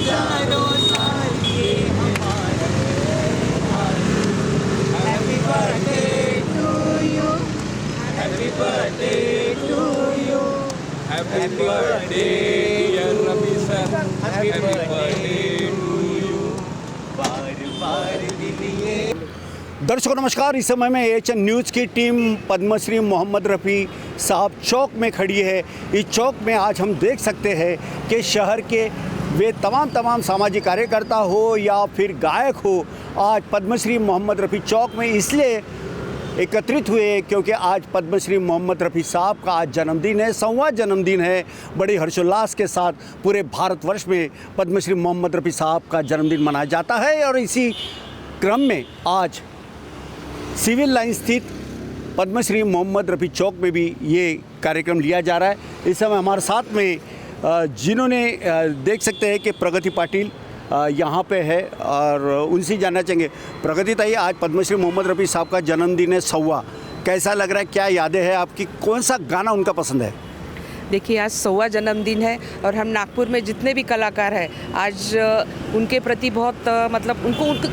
हजारों साल ये हमारे happy birthday to you happy birthday to you happy birthday Ravi sir happy birthday to you बार बार दिलिए। दर्शकों नमस्कार। इस समय में एएचएन न्यूज़ की टीम पद्मश्री मोहम्मद रफ़ी साहब चौक में खड़ी है। इस चौक में आज हम देख सकते हैं कि शहर के वे तमाम सामाजिक कार्यकर्ता हो या फिर गायक हो, आज पद्मश्री मोहम्मद रफ़ी चौक में इसलिए एकत्रित हुए क्योंकि आज पद्मश्री मोहम्मद रफ़ी साहब का आज जन्मदिन है, 100वां जन्मदिन है। बड़ी हर्षोल्लास के साथ पूरे भारतवर्ष में पद्मश्री मोहम्मद रफ़ी साहब का जन्मदिन मनाया जाता है और इसी क्रम में आज सिविल लाइन स्थित पद्मश्री मोहम्मद रफ़ी चौक में भी ये कार्यक्रम लिया जा रहा है। इस समय हमारे साथ में जिन्होंने देख सकते हैं कि प्रगति पाटिल यहाँ पे है और उनसे जानना चाहेंगे। प्रगति ताई, आज पद्मश्री मोहम्मद रफ़ी साहब का जन्मदिन है 100वां, कैसा लग रहा है, क्या यादें हैं आपकी, कौन सा गाना उनका पसंद है? देखिए, आज 100वां जन्मदिन है और हम नागपुर में जितने भी कलाकार हैं आज उनके प्रति बहुत मतलब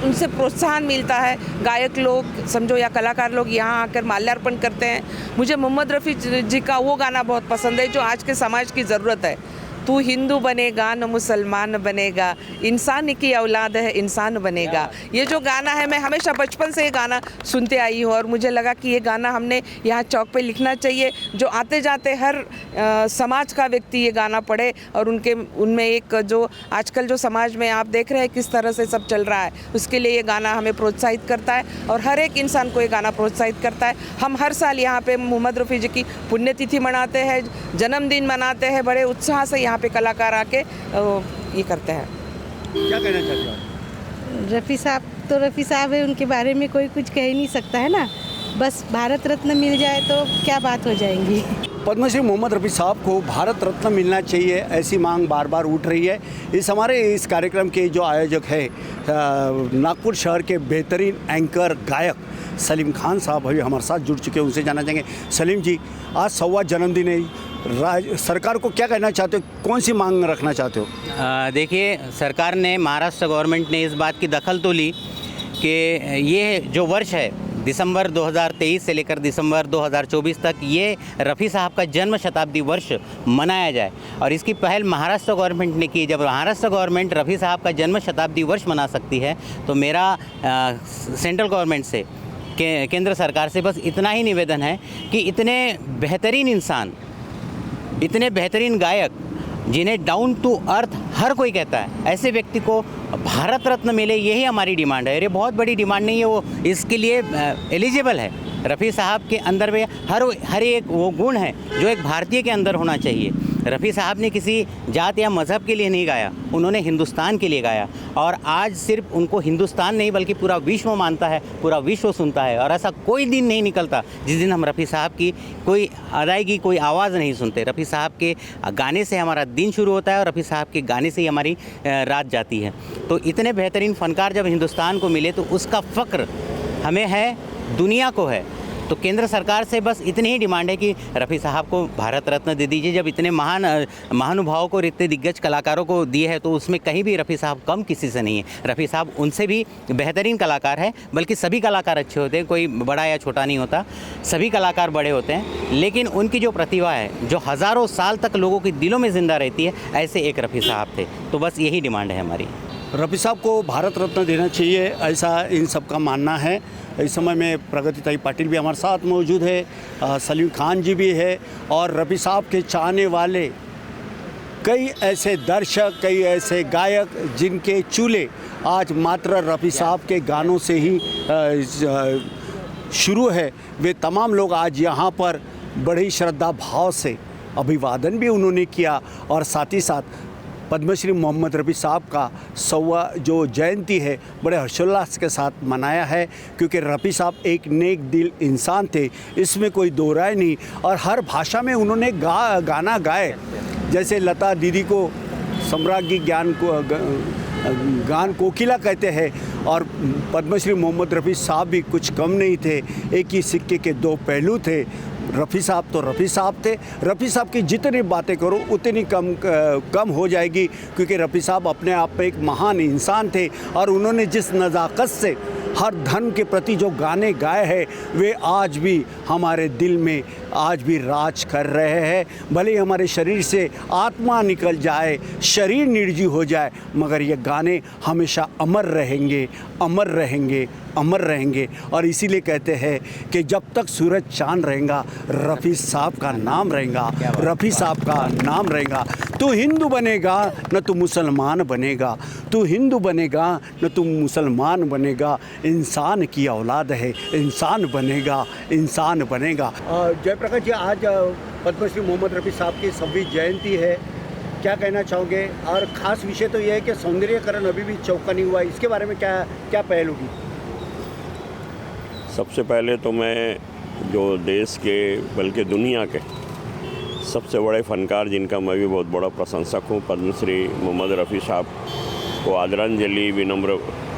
उनसे प्रोत्साहन मिलता है। गायक लोग समझो या कलाकार लोग यहाँ आकर माल्यार्पण करते हैं। मुझे मोहम्मद रफ़ी जी का वो गाना बहुत पसंद है जो आज के समाज की ज़रूरत है। तू हिंदू बनेगा न मुसलमान बनेगा, इंसान की औलाद है इंसान बनेगा। ये जो गाना है, मैं हमेशा बचपन से ये गाना सुनते आई हूँ और मुझे लगा कि ये गाना हमने यहाँ चौक पे लिखना चाहिए, जो आते जाते हर समाज का व्यक्ति ये गाना पढ़े और उनमें एक जो आजकल जो समाज में आप देख रहे हैं किस तरह से सब चल रहा है, उसके लिए ये गाना हमें प्रोत्साहित करता है और हर एक इंसान को ये गाना प्रोत्साहित करता है। हम हर साल यहाँ पे मोहम्मद रफ़ी जी की पुण्यतिथि मनाते हैं, जन्मदिन मनाते हैं, बड़े उत्साह से यहाँ पे कलाकार आके ये करते हैं। क्या कहना चाहते हो? रफ़ी साहब तो रफ़ी साहब है, उनके बारे में कोई कुछ कह ही नहीं सकता है ना। बस भारत रत्न मिल जाए तो क्या बात हो जाएंगी। पद्मश्री मोहम्मद रफ़ी साहब को भारत रत्न मिलना चाहिए, ऐसी मांग बार बार उठ रही है। इस कार्यक्रम के जो आयोजक है नागपुर शहर के बेहतरीन एंकर गायक सलीम खान साहब अभी हमारे साथ जुड़ चुके हैं, उनसे जानना चाहेंगे। सलीम जी, आज 100वां जन्मदिन है, सरकार को क्या कहना चाहते हो, कौन सी मांग रखना चाहते हो? देखिए, सरकार ने, महाराष्ट्र गवर्नमेंट ने इस बात की दखल तो ली कि ये जो वर्ष है दिसंबर 2023 से लेकर दिसंबर 2024 तक ये रफ़ी साहब का जन्म शताब्दी वर्ष मनाया जाए और इसकी पहल महाराष्ट्र गवर्नमेंट ने की। जब महाराष्ट्र गवर्नमेंट रफ़ी साहब का जन्म शताब्दी वर्ष मना सकती है तो मेरा सेंट्रल गवर्नमेंट से, केंद्र सरकार से बस इतना ही निवेदन है कि इतने बेहतरीन इंसान, इतने बेहतरीन गायक जिन्हें डाउन टू अर्थ हर कोई कहता है, ऐसे व्यक्ति को भारत रत्न मिले, यही हमारी डिमांड है। ये बहुत बड़ी डिमांड नहीं है, वो इसके लिए एलिजिबल है। रफ़ी साहब के अंदर में हर एक वो गुण है जो एक भारतीय के अंदर होना चाहिए। रफ़ी साहब ने किसी जात या मज़हब के लिए नहीं गाया, उन्होंने हिंदुस्तान के लिए गाया और आज सिर्फ उनको हिंदुस्तान नहीं बल्कि पूरा विश्व मानता है, पूरा विश्व सुनता है। और ऐसा कोई दिन नहीं निकलता जिस दिन हम रफ़ी साहब की कोई अदायगी, कोई आवाज़ नहीं सुनते। रफ़ी साहब के गाने से हमारा दिन शुरू होता है और रफ़ी साहब के गाने से ही हमारी रात जाती है। तो इतने बेहतरीन फ़नकार जब हिंदुस्तान को मिले तो उसका फ़ख्र हमें है, दुनिया को है। तो केंद्र सरकार से बस इतनी ही डिमांड है कि रफ़ी साहब को भारत रत्न दे दीजिए। जब इतने महानुभावों को, इतने दिग्गज कलाकारों को दिए है तो उसमें कहीं भी रफ़ी साहब कम किसी से नहीं है। रफ़ी साहब उनसे भी बेहतरीन कलाकार है, बल्कि सभी कलाकार अच्छे होते हैं, कोई बड़ा या छोटा नहीं होता, सभी कलाकार बड़े होते हैं। लेकिन उनकी जो प्रतिभा है जो हज़ारों साल तक लोगों के दिलों में ज़िंदा रहती है, ऐसे एक रफ़ी साहब थे। तो बस यही डिमांड है हमारी। रफ़ी साहब को भारत रत्न देना चाहिए, ऐसा इन सब का मानना है। इस समय में प्रगति ताई पाटिल भी हमारे साथ मौजूद है, सलीम खान जी भी है और रफ़ी साहब के चाहने वाले कई ऐसे दर्शक, कई ऐसे गायक जिनके चूल्हे आज मात्र रफ़ी साहब के गानों से ही शुरू है, वे तमाम लोग आज यहाँ पर बड़ी श्रद्धा भाव से अभिवादन भी उन्होंने किया और साथ ही साथ पद्मश्री मोहम्मद रफ़ी साहब का 100वां जो जयंती है बड़े हर्षोल्लास के साथ मनाया है, क्योंकि रफ़ी साहब एक नेक दिल इंसान थे, इसमें कोई दो राय नहीं। और हर भाषा में उन्होंने गाना गाए, जैसे लता दीदी को सम्राज्ञी गान कोकिला कहते हैं और पद्मश्री मोहम्मद रफ़ी साहब भी कुछ कम नहीं थे, एक ही सिक्के के दो पहलू थे। रफ़ी साहब तो रफ़ी साहब थे। रफ़ी साहब की जितनी बातें करो उतनी कम हो जाएगी, क्योंकि रफ़ी साहब अपने आप में एक महान इंसान थे और उन्होंने जिस नज़ाकत से हर धर्म के प्रति जो गाने गाए हैं वे आज भी हमारे दिल में आज भी राज कर रहे हैं। भले ही हमारे शरीर से आत्मा निकल जाए, शरीर निर्जीव हो जाए, मगर ये गाने हमेशा अमर रहेंगे, अमर रहेंगे, अमर रहेंगे। और इसीलिए कहते हैं कि जब तक सूरज चांद रहेगा रफ़ी साहब का नाम रहेगा, रफ़ी साहब का नाम रहेगा। तू हिंदू बनेगा न तू मुसलमान बनेगा, तू हिंदू बनेगा न तू मुसलमान बनेगा, इंसान की औलाद है, इंसान बनेगा, इंसान बनेगा। जयप्रकाश जी, आज पद्मश्री मोहम्मद रफ़ी साहब की 26वीं जयंती है, क्या कहना चाहोगे? और ख़ास विषय तो यह है कि सौंदर्यीकरण अभी भी चौका नहीं हुआ, इसके बारे में क्या पहल होगी? सबसे पहले तो मैं जो देश के बल्कि दुनिया के सबसे बड़े फ़नकार, जिनका मैं भी बहुत बड़ा प्रशंसक हूँ, पद्मश्री मोहम्मद रफ़ी साहब को आदरांजलि विनम्र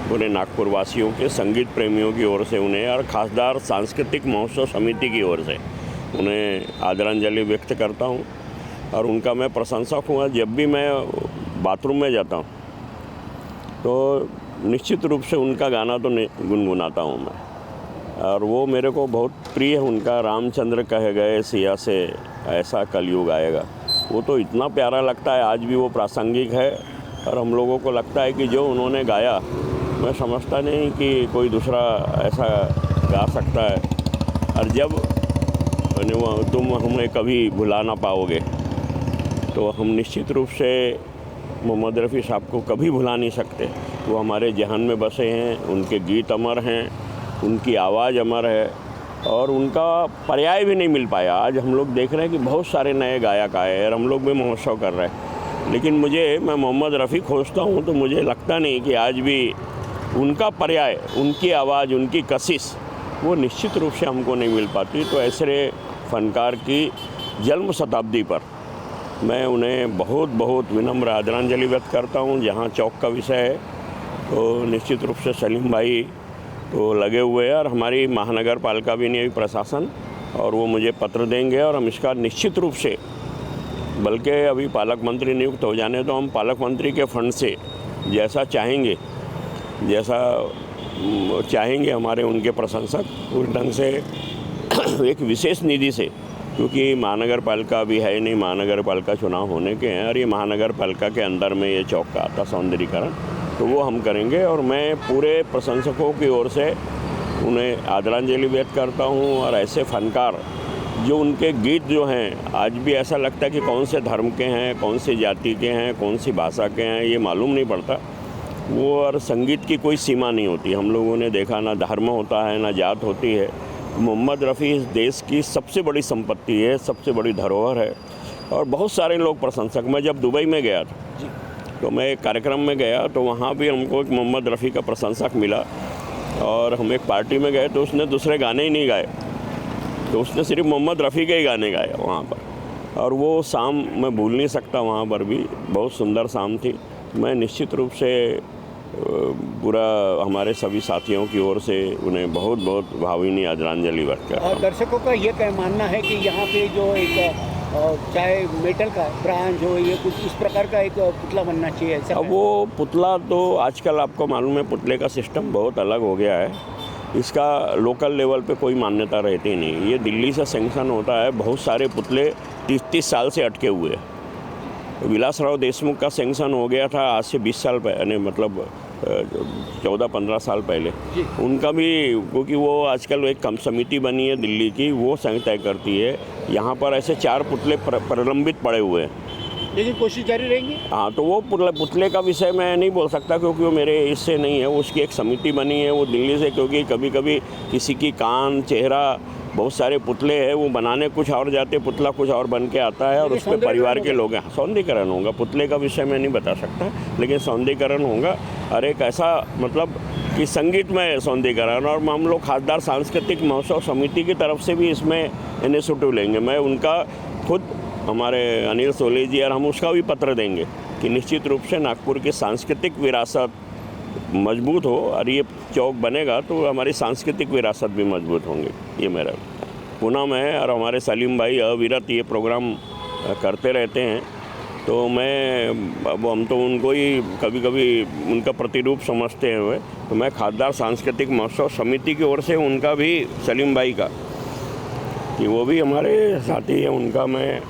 पूरे नागपुर वासियों के संगीत प्रेमियों की ओर से उन्हें और खासदार सांस्कृतिक महोत्सव समिति की ओर से उन्हें आदरांजलि व्यक्त करता हूँ। और उनका मैं प्रशंसक हूँ। जब भी मैं बाथरूम में जाता हूँ तो निश्चित रूप से उनका गाना तो गुनगुनाता हूँ मैं, और वो मेरे को बहुत प्रिय है। उनका रामचंद्र कह गए सिया से ऐसा कलयुग आएगा, वो तो इतना प्यारा लगता है, आज भी वो प्रासंगिक है। और हम लोगों को लगता है कि जो उन्होंने गाया, मैं समझता नहीं कि कोई दूसरा ऐसा गा सकता है। और जब तुम हमें कभी भुला ना पाओगे, तो हम निश्चित रूप से मोहम्मद रफ़ी साहब को कभी भुला नहीं सकते। वो हमारे जहन में बसे हैं, उनके गीत अमर हैं, उनकी आवाज़ अमर है, और उनका पर्याय भी नहीं मिल पाया। आज हम लोग देख रहे हैं कि बहुत सारे नए गायक आए हैं और हम लोग भी महोत्सव कर रहे हैं, लेकिन मैं मोहम्मद रफ़ी खोजता हूँ तो मुझे लगता नहीं कि आज भी उनका पर्याय, उनकी आवाज़, उनकी कशिश वो निश्चित रूप से हमको नहीं मिल पाती। तो ऐसे फ़नकार की जन्म शताब्दी पर मैं उन्हें बहुत बहुत विनम्र आदरांजलि व्यक्त करता हूँ। जहाँ चौक का विषय है तो निश्चित रूप से सलीम भाई तो लगे हुए हैं, और हमारी महानगर पालिका भी नहीं, प्रशासन, और वो मुझे पत्र देंगे और हम इसका निश्चित रूप से, बल्कि अभी पालक मंत्री नियुक्त हो जाने तो हम पालक मंत्री के फंड से जैसा चाहेंगे हमारे उनके प्रशंसक, उस ढंग से एक विशेष निधि से, क्योंकि महानगर पालिका अभी है नहीं, महानगर पालिका चुनाव होने के हैं और ये महानगर पालिका के अंदर में ये चौक का आता सौंदर्यीकरण, तो वो हम करेंगे। और मैं पूरे प्रशंसकों की ओर से उन्हें आदरांजलि व्यक्त करता हूँ। और ऐसे फ़नकार जो उनके गीत जो हैं, आज भी ऐसा लगता है कि कौन से धर्म के हैं, कौन सी जाति के हैं, कौन सी भाषा के हैं, ये मालूम नहीं पड़ता वो। और संगीत की कोई सीमा नहीं होती, हम लोगों ने देखा ना धर्म होता है ना जात होती है। मोहम्मद रफ़ी इस देश की सबसे बड़ी संपत्ति है, सबसे बड़ी धरोहर है, और बहुत सारे लोग प्रशंसक। मैं जब दुबई में गया था तो मैं एक कार्यक्रम में गया तो वहाँ भी हमको एक मोहम्मद रफ़ी का प्रशंसक मिला, और हम एक पार्टी में गए तो उसने दूसरे गाने ही नहीं गाए, तो उसने सिर्फ मोहम्मद रफ़ी के ही गाने गाए वहाँ पर। और वो शाम मैं भूल नहीं सकता, वहाँ पर भी बहुत सुंदर शाम थी। मैं निश्चित रूप से पूरा हमारे सभी साथियों की ओर से उन्हें बहुत बहुत भावनीय आदरांजलि व्यक्त करता हूँ। दर्शकों का ये मानना है कि यहाँ पे जो एक चाहे मेटल का ब्रांच हो, ये कुछ इस प्रकार का एक पुतला बनना चाहिए, ऐसा? अब वो पुतला तो आजकल आपको मालूम है, पुतले का सिस्टम बहुत अलग हो गया है, इसका लोकल लेवल पे कोई मान्यता रहती नहीं। ये दिल्ली से सैंक्शन होता है, बहुत सारे पुतले 30-30 साल से अटके हुए हैं। विलासराव देशमुख का सैंक्शन हो गया था आज से 20 साल पहले, मतलब 14-15 साल पहले। उनका भी, क्योंकि वो आजकल एक कम समिति बनी है दिल्ली की, वो तय करती है। यहाँ पर ऐसे 4 पुतले प्रलंबित पड़े हुए हैं, लेकिन कोशिश जारी रहेंगी। हाँ, तो वो पुतले का विषय मैं नहीं बोल सकता, क्योंकि वो मेरे इससे नहीं है। उसकी एक समिति बनी है वो दिल्ली से, क्योंकि कभी कभी किसी की कान, चेहरा, बहुत सारे पुतले हैं, वो बनाने कुछ और जाते, पुतला कुछ और बन के आता है, और उस पर परिवार के लोग हैं। सौंदर्यीकरण होगा, पुतले का विषय मैं नहीं बता सकता, लेकिन सौंदर्यीकरण होगा। और एक ऐसा मतलब कि संगीतमय सौंदर्यीकरण, और हम लोग खासदार सांस्कृतिक महोत्सव समिति की तरफ से भी इसमें इनिशिएटिव लेंगे। मैं उनका खुद, हमारे अनिल सोले जी, और हम उसका भी पत्र देंगे कि निश्चित रूप से नागपुर की सांस्कृतिक विरासत मजबूत हो, और ये चौक बनेगा तो हमारी सांस्कृतिक विरासत भी मजबूत होंगी। ये मेरा पूना में है और हमारे सलीम भाई अविरत ये प्रोग्राम करते रहते हैं। तो अब हम तो उनको ही कभी कभी उनका प्रतिरूप समझते हैं हुए। तो मैं खासदार सांस्कृतिक महोत्सव समिति की ओर से उनका भी, सलीम भाई का, कि वो भी हमारे साथी हैं, उनका मैं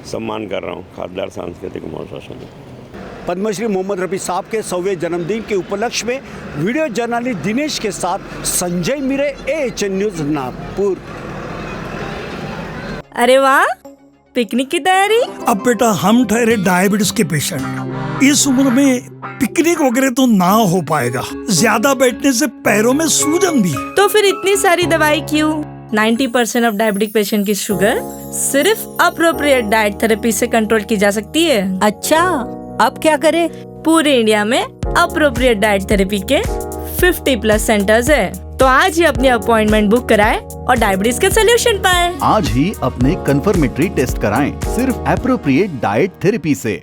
सम्मान कर रहा हूँ, खासदार सांस्कृतिक महोत्सव समिति। पद्मश्री मोहम्मद रफ़ी साहब के 100वें जन्मदिन के उपलक्ष्य में वीडियो जर्नलिस्ट दिनेश के साथ संजय मिरे, AHN न्यूज़ नागपुर। अरे वाह, पिकनिक की तैयारी? अब बेटा हम ठहरे डायबिटीज के पेशेंट, इस उम्र में पिकनिक वगैरह तो ना हो पाएगा, ज्यादा बैठने से पैरों में सूजन भी। तो फिर इतनी सारी दवाई क्यों? 90% ऑफ डायबिटिक पेशेंट की शुगर सिर्फ अप्रोप्रिएट डाइट थेरेपी से कंट्रोल की जा सकती है। अच्छा, अब क्या करें? पूरे इंडिया में अप्रोप्रिएट डाइट थेरेपी के 50+ सेंटर्स है। तो आज ही अपनी अपॉइंटमेंट बुक कराएं और डायबिटीज के सोल्यूशन पाएं। आज ही अपने कंफर्मेटरी टेस्ट कराएं सिर्फ एप्रोप्रिएट डाइट थेरेपी से।